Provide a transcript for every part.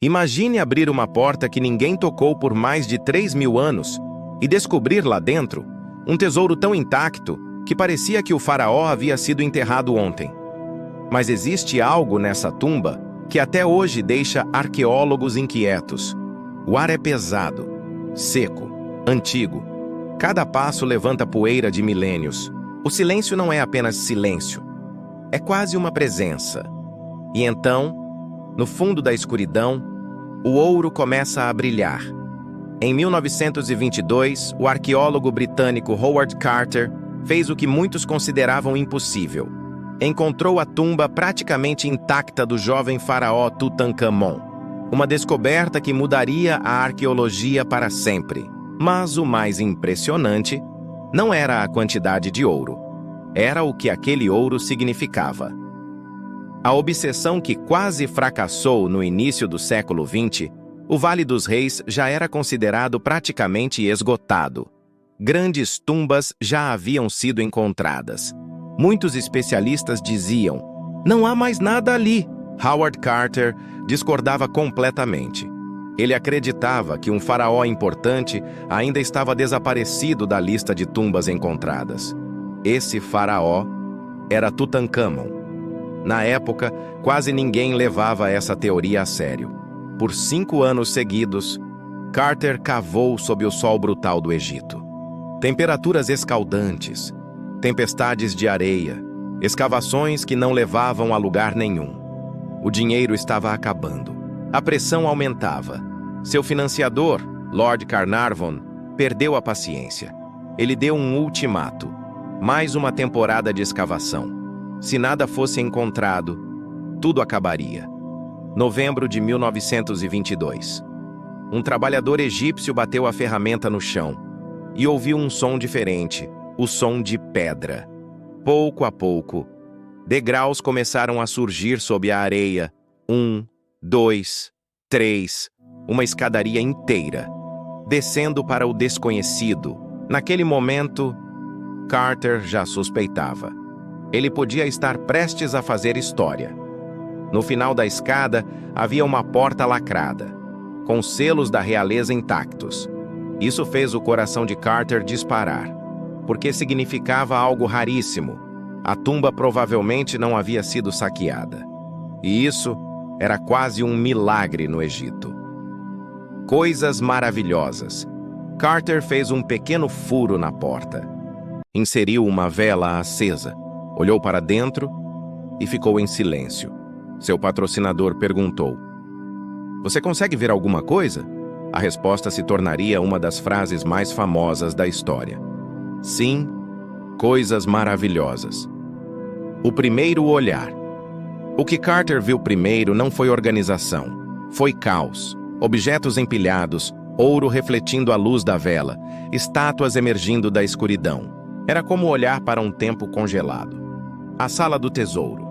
Imagine abrir uma porta que ninguém tocou por mais de 3.000 anos e descobrir lá dentro um tesouro tão intacto que parecia que o faraó havia sido enterrado ontem. Mas existe algo nessa tumba que até hoje deixa arqueólogos inquietos. O ar é pesado, seco, antigo. Cada passo levanta poeira de milênios. O silêncio não é apenas silêncio, é quase uma presença. E então, no fundo da escuridão, o ouro começa a brilhar. Em 1922, o arqueólogo britânico Howard Carter fez o que muitos consideravam impossível. Encontrou a tumba praticamente intacta do jovem faraó Tutankhamon. Uma descoberta que mudaria a arqueologia para sempre. Mas o mais impressionante não era a quantidade de ouro. Era o que aquele ouro significava. A obsessão que quase fracassou no início do século XX, o Vale dos Reis já era considerado praticamente esgotado. Grandes tumbas já haviam sido encontradas. Muitos especialistas diziam: "Não há mais nada ali." Howard Carter discordava completamente. Ele acreditava que um faraó importante ainda estava desaparecido da lista de tumbas encontradas. Esse faraó era Tutankhamon. Na época, quase ninguém levava essa teoria a sério. Por 5 anos seguidos, Carter cavou sob o sol brutal do Egito. Temperaturas escaldantes, tempestades de areia, escavações que não levavam a lugar nenhum. O dinheiro estava acabando. A pressão aumentava. Seu financiador, Lord Carnarvon, perdeu a paciência. Ele deu um ultimato. Mais uma temporada de escavação. Se nada fosse encontrado, tudo acabaria. Novembro de 1922. Um trabalhador egípcio bateu a ferramenta no chão e ouviu um som diferente, o som de pedra. Pouco a pouco, degraus começaram a surgir sob a areia. 1, 2, 3, uma escadaria inteira, descendo para o desconhecido. Naquele momento, Carter já suspeitava. Ele podia estar prestes a fazer história. No final da escada, havia uma porta lacrada, com selos da realeza intactos. Isso fez o coração de Carter disparar, porque significava algo raríssimo. A tumba provavelmente não havia sido saqueada. E isso era quase um milagre no Egito. Coisas maravilhosas. Carter fez um pequeno furo na porta. Inseriu uma vela acesa, olhou para dentro e ficou em silêncio. Seu patrocinador perguntou: "Você consegue ver alguma coisa?" A resposta se tornaria uma das frases mais famosas da história. Sim, coisas maravilhosas. O primeiro olhar. O que Carter viu primeiro não foi organização, foi caos. Objetos empilhados, ouro refletindo a luz da vela, estátuas emergindo da escuridão. Era como olhar para um tempo congelado. A sala do tesouro.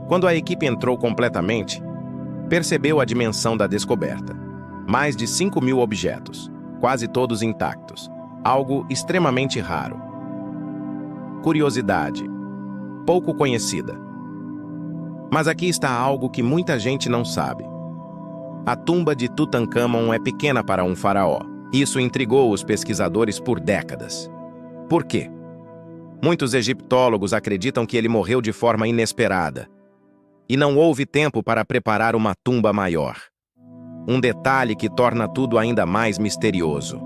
Quando a equipe entrou completamente, percebeu a dimensão da descoberta. Mais de 5.000 objetos, quase todos intactos. Algo extremamente raro. Curiosidade. Pouco conhecida. Mas aqui está algo que muita gente não sabe. A tumba de Tutankhamon é pequena para um faraó. Isso intrigou os pesquisadores por décadas. Por quê? Muitos egiptólogos acreditam que ele morreu de forma inesperada. E não houve tempo para preparar uma tumba maior. Um detalhe que torna tudo ainda mais misterioso.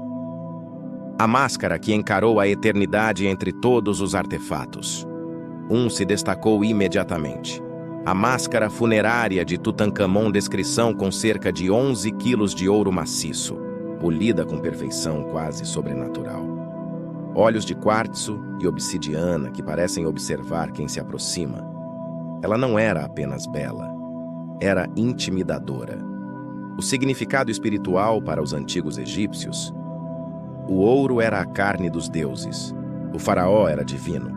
A máscara que encarou a eternidade entre todos os artefatos. Um se destacou imediatamente. A máscara funerária de Tutankhamon, descrição com cerca de 11 quilos de ouro maciço, polida com perfeição quase sobrenatural. Olhos de quartzo e obsidiana que parecem observar quem se aproxima. Ela não era apenas bela, era intimidadora. O significado espiritual para os antigos egípcios: o ouro era a carne dos deuses, o faraó era divino,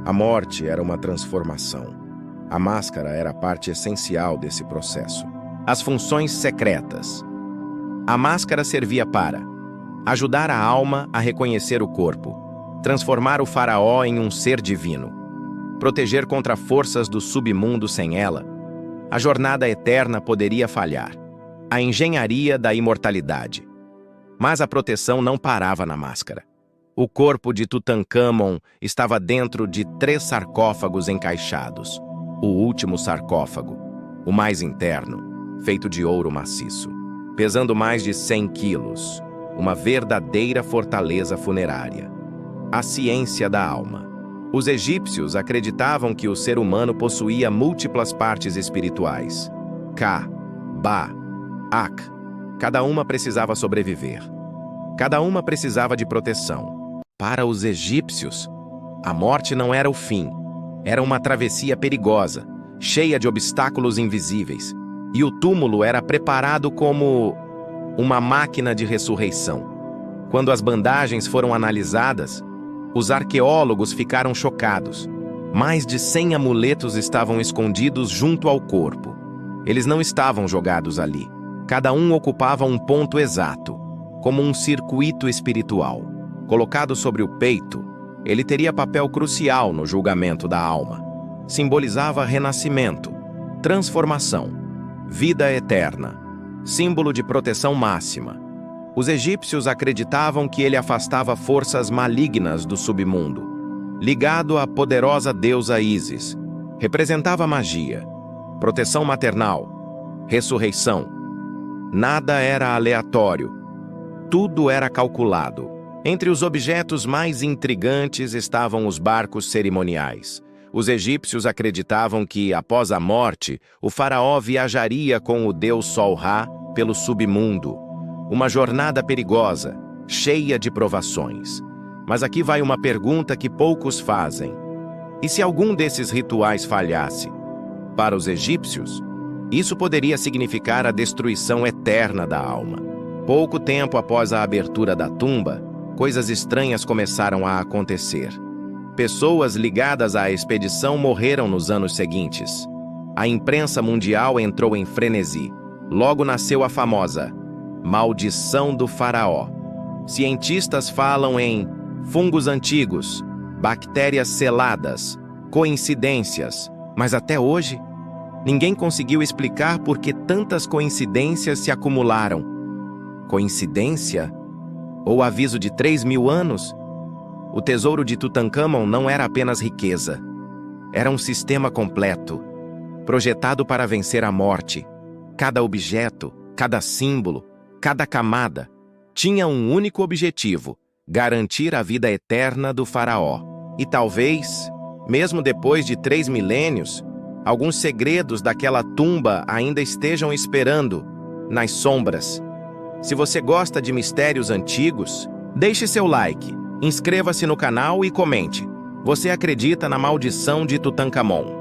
a morte era uma transformação. A máscara era a parte essencial desse processo. As funções secretas. A máscara servia para ajudar a alma a reconhecer o corpo, transformar o faraó em um ser divino, proteger contra forças do submundo. Sem ela, a jornada eterna poderia falhar. A engenharia da imortalidade. Mas a proteção não parava na máscara. O corpo de Tutancâmon estava dentro de 3 sarcófagos encaixados. O último sarcófago, o mais interno, feito de ouro maciço, pesando mais de 100 quilos, uma verdadeira fortaleza funerária. A ciência da alma. Os egípcios acreditavam que o ser humano possuía múltiplas partes espirituais. Ka, Ba, Ak. Cada uma precisava sobreviver. Cada uma precisava de proteção. Para os egípcios, a morte não era o fim. Era uma travessia perigosa, cheia de obstáculos invisíveis. E o túmulo era preparado como uma máquina de ressurreição. Quando as bandagens foram analisadas, os arqueólogos ficaram chocados. Mais de 100 amuletos estavam escondidos junto ao corpo. Eles não estavam jogados ali. Cada um ocupava um ponto exato, como um circuito espiritual. Colocado sobre o peito, ele teria papel crucial no julgamento da alma. Simbolizava renascimento, transformação, vida eterna, símbolo de proteção máxima. Os egípcios acreditavam que ele afastava forças malignas do submundo. Ligado à poderosa deusa Ísis, representava magia, proteção maternal, ressurreição. Nada era aleatório. Tudo era calculado. Entre os objetos mais intrigantes estavam os barcos cerimoniais. Os egípcios acreditavam que, após a morte, o faraó viajaria com o deus Sol-Ra pelo submundo. Uma jornada perigosa, cheia de provações. Mas aqui vai uma pergunta que poucos fazem. E se algum desses rituais falhasse? Para os egípcios, isso poderia significar a destruição eterna da alma. Pouco tempo após a abertura da tumba, coisas estranhas começaram a acontecer. Pessoas ligadas à expedição morreram nos anos seguintes. A imprensa mundial entrou em frenesi. Logo nasceu a famosa maldição do faraó. Cientistas falam em fungos antigos, bactérias seladas, coincidências, mas até hoje, ninguém conseguiu explicar por que tantas coincidências se acumularam. Coincidência? Ou aviso de 3.000 anos? O tesouro de Tutancâmon não era apenas riqueza. Era um sistema completo, projetado para vencer a morte. Cada objeto, cada símbolo, cada camada tinha um único objetivo: garantir a vida eterna do faraó. E talvez, mesmo depois de 3 milênios, alguns segredos daquela tumba ainda estejam esperando nas sombras. Se você gosta de mistérios antigos, deixe seu like, inscreva-se no canal e comente. Você acredita na maldição de Tutancâmon?